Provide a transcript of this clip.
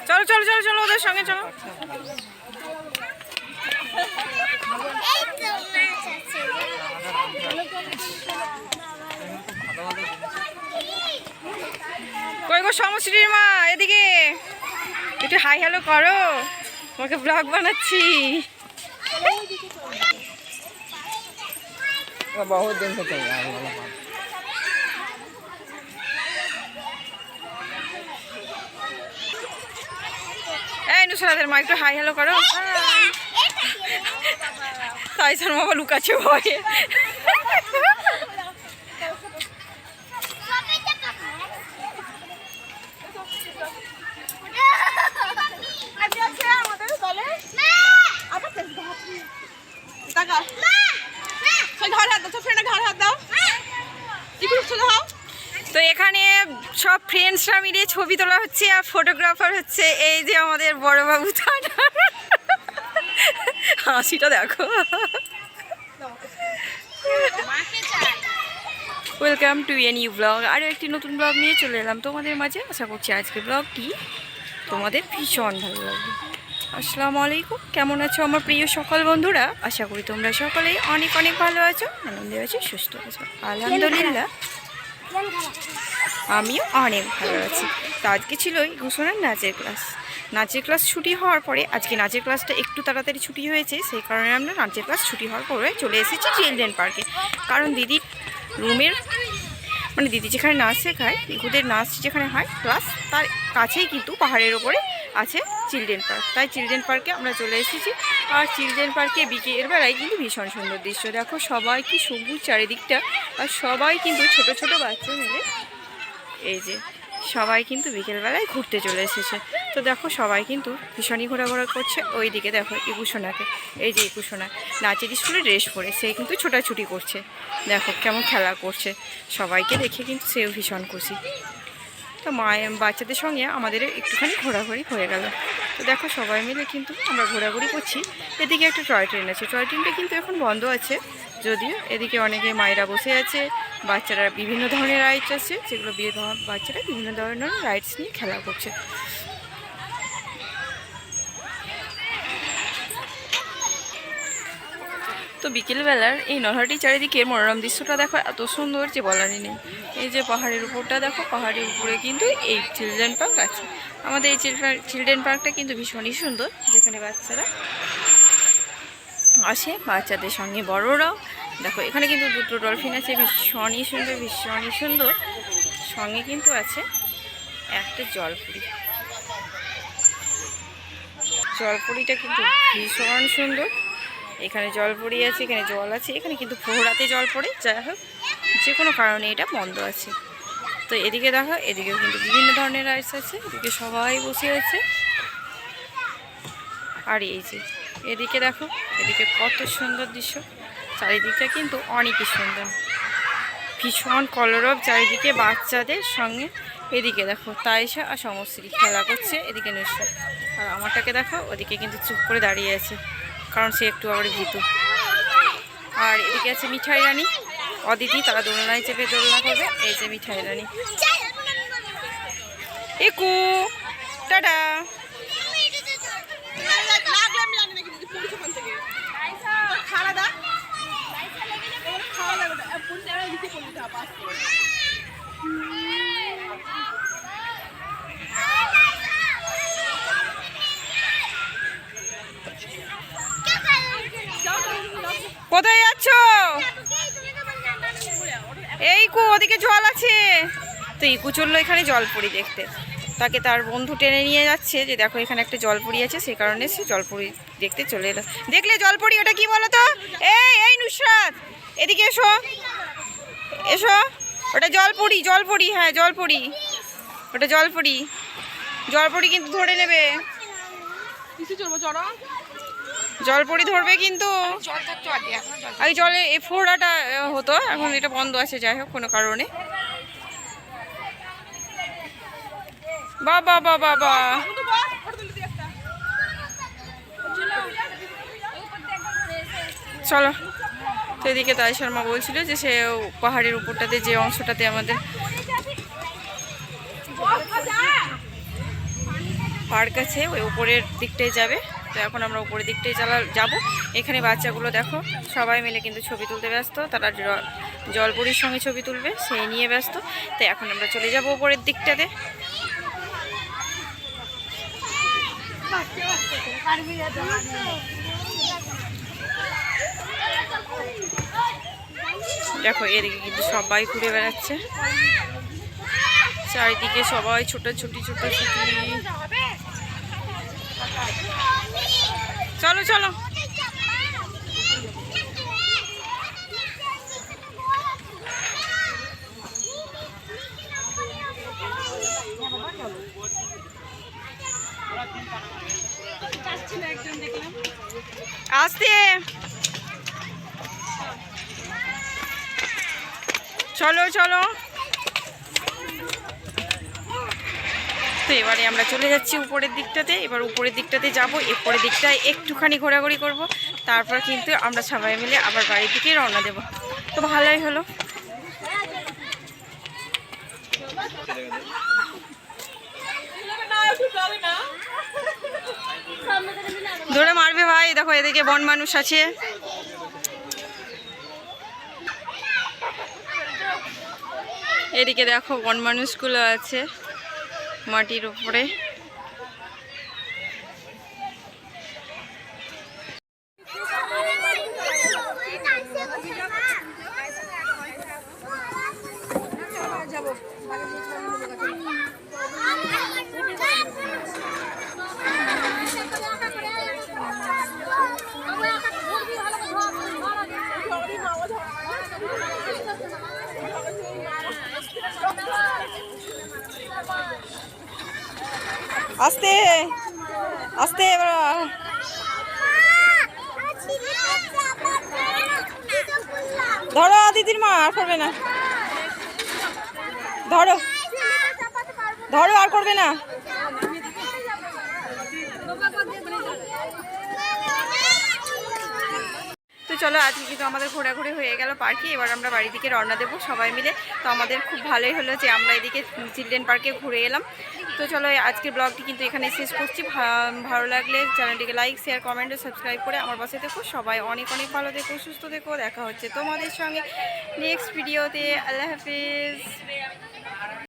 চলো চলো চলো চলো ওদের সঙ্গে চলো। কই গো সমশ্রীর মা, এদিকে একটু হাই হ্যালো করো, তোমাকে ব্লগ বানাচ্ছি। बहुत दिन से चल रहा है। এই নুসরাতের মা একটু হাই হ্যালো করো। তাইসার মা লুকাচ্ছে ভয়ে। তো এখানে সব ফ্রেন্ডসরা মিলে ছবি তোলা হচ্ছে আর ফটোগ্রাফার হচ্ছে এই যে আমাদের বড় বাবু। হাসিটা দেখো। Welcome to a new blog. আরও একটি নতুন ব্লগ নিয়ে চলে এলাম তোমাদের মাঝে। আশা করছি আজকের ব্লগটি তোমাদের ভীষণ ভালো লাগবে। আসসালামু আলাইকুম, কেমন আছো আমার প্রিয় সকল বন্ধুরা? আশা করি তোমরা সকলেই অনেক অনেক ভালো আছো, আনন্দে আছো, সুস্থ আছো। আলহামদুলিল্লাহ আমিও অনেক ভালো আছি। তো আজকে ছিল ইকুশনের নাচের ক্লাস। নাচের ক্লাস ছুটি হওয়ার পরে, আজকে নাচের ক্লাসটা একটু তাড়াতাড়ি ছুটি হয়েছে, সেই কারণে আমরা নাচের ক্লাস ছুটি হওয়ার পরে চলে এসেছি চিলড্রেন পার্কে। কারণ দিদির রুমের মানে দিদি যেখানে নাচ শেখায়, ইকুদের নাচ যেখানে হয় ক্লাস, তার কাছেই কিন্তু পাহাড়ের ওপরে আছে চিলড্রেন পার্ক। তাই চিলড্রেন পার্কে আমরা চলে এসেছি। আর চিলড্রেন পার্কে বিকেলের বেলায় কিন্তু ভীষণ সুন্দর দৃশ্য। দেখো সবাই কি সবুজ চারিদিকটা, আর সবাই কিন্তু ছোট ছোট বাচ্চা মিলে এই যে সবাই কিন্তু বিকেলবেলায় ঘুরতে চলে এসেছে। তো দেখো সবাই কিন্তু ভীষণই ঘোরাঘোরা করছে। ওই দিকে দেখো ইকুসোনাকে, এই যে ইকুসোনা নাচের স্কুলে ড্রেস পরে সে কিন্তু ছোটাছুটি করছে। দেখো কেমন খেলা করছে, সবাইকে দেখে কিন্তু সেও ভীষণ খুশি। তো বাচ্চাদের সঙ্গে আমাদের একটুখানি ঘোরাঘুরি হয়ে গেল। তো দেখো সবাই মিলে কিন্তু আমরা ঘোরাঘুরি করছি। এদিকে একটা টয় ট্রেন আছে, টয় ট্রেনটা কিন্তু এখন বন্ধ আছে যদিও। এদিকে অনেকে মায়েরা বসে আছে, বাচ্চারা বিভিন্ন ধরনের রাইডস আছে, যেগুলো বাচ্চারা বিভিন্ন ধরনের রাইডস নিয়ে খেলা করছে। তো বিকেলবেলার এই নলহাটি চারিদিকের মনোরম দৃশ্যটা দেখো এত সুন্দর যে বলারই নেই। এই যে পাহাড়ের উপরটা দেখো, পাহাড়ের উপরে কিন্তু এই চিলড্রেন পার্ক আছে। আমাদের এই চিলড্রেন পার্কটা কিন্তু ভীষণই সুন্দর, যেখানে বাচ্চারা আসে, বাচ্চাদের সঙ্গে বড়রাও। দেখো এখানে কিন্তু দুটো ডলফিন আছে, ভীষণই সুন্দর, ভীষণই সুন্দর। সঙ্গে কিন্তু আছে একটা জলপুরি। জলপুরিটা কিন্তু ভীষণ সুন্দর। এখানে জল পড়ে আছে, এখানে জল আছে, এখানে কিন্তু ফোহরাতে জল পড়ে। যাই হোক যে কোনো কারণে এটা বন্ধ আছে। তো এদিকে দেখো, এদিকেও কিন্তু বিভিন্ন ধরনের রাইডস আছে, এদিকে সবাই বসে আছে। আর এই যে এদিকে দেখো, এদিকে কত সুন্দর দৃশ্য, চারিদিকটা কিন্তু অনেকই সুন্দর, ভীষণ কলরব চারিদিকে বাচ্চাদের সঙ্গে। এদিকে দেখো তাইশা আর সমশ্রী খেলা করছে, এদিকে নুসরাত। আর আমারটাকে দেখো, ওদিকে কিন্তু চুপ করে দাঁড়িয়ে আছে, কারণ সে একটু আবার ভীতু। আর এদিকে আছে মিঠাই রানী, অদিতি, তারা দোলনায় চেপে দোলনা করবে। এই যে মিঠাই রানী, একু টাটা। কোথায় যাচ্ছ? এই কু ওদিকে জল আছে। তো ইকু চললো এখানে জলপুরি দেখতে, তাকে তার বন্ধু টেনে নিয়ে যাচ্ছে যে দেখো এখানে একটা জলপুরি আছে, সেই কারণে সে জলপুরি দেখতে চলে এলো। দেখলে জলপুরি ওটা কি বলো তো? এই নুসরাত এদিকে এসো, এসো। ওটা জলপুরি, জলপুরি, হ্যাঁ জলপুরি, ওটা জলপুরি। জলপুরি কিন্তু ধরে নেবে, জলপুরি ধরবে কিন্তু। আগে জলে এই ফোড়াটা হতো, এখন এটা বন্ধ আছে, যাই হোক কোনো কারণে। বাবা বাবা বাবা, চলো। তো এদিকে তাই শর্মা বলছিল যে সে পাহাড়ের উপরটাতে যে অংশটাতে আমাদের পার্ক আছে, ওই উপরের দিকটায় যাবে। তো এখন আমরা উপরের দিকটায় যাবো। এখানে বাচ্চাগুলো দেখো সবাই মিলে কিন্তু ছবি তুলতে ব্যস্ত, তারা জলপরীর সঙ্গে ছবি তুলবে সেই নিয়ে ব্যস্ত। তো এখন আমরা চলে যাব উপরের দিকটাতে। দেখো এদিকে কিন্তু সবাই ঘুরে বেড়াচ্ছে, চারিদিকে সবাই ছোটাছুটি ছোটাছুটি। চলো চলো, আসতে চলো চলো। তো এবারে আমরা চলে যাচ্ছি উপরের দিকটাতে। এবার উপরের দিকটাতে যাব, উপরের দিকটায় একটুখানি ঘোরাঘুরি করব, তারপর কিন্তু আমরা সবাই মিলে আবার বাড়ির দিকে রওনা দেব। তো ভালোই হলো। ধরে মারবে ভাই, দেখো এদিকে বন মানুষ আছে। এদিকে দেখো বন মানুষগুলো আছে মাটির উপরে। আস্তে আস্তে, এবার ধরো দিদির মা, আর করবে না, ধরো ধরো, আর করবে না। তো চলো, আজকে কিন্তু আমাদের ঘোরাঘুরি হয়ে গেল পার্কে। এবার আমরা বাড়ি দিকে রওনা দেবো সবাই মিলে। তো আমাদের খুব ভালোই হলো যে আমরা এদিকে চিলড্রেন পার্কে ঘুরে এলাম। তো চলো আজকের ব্লগটি কিন্তু এখানে শেষ করছি। ভালো লাগলে চ্যানেলটিকে লাইক শেয়ার কমেন্ট ও সাবস্ক্রাইব করে আমার পাশে দেখো। সবাই অনেক অনেক ভালো দেখো, সুস্থ দেখো। দেখা হচ্ছে তোমাদের সঙ্গে নেক্সট ভিডিওতে। আল্লাহ হাফিজ।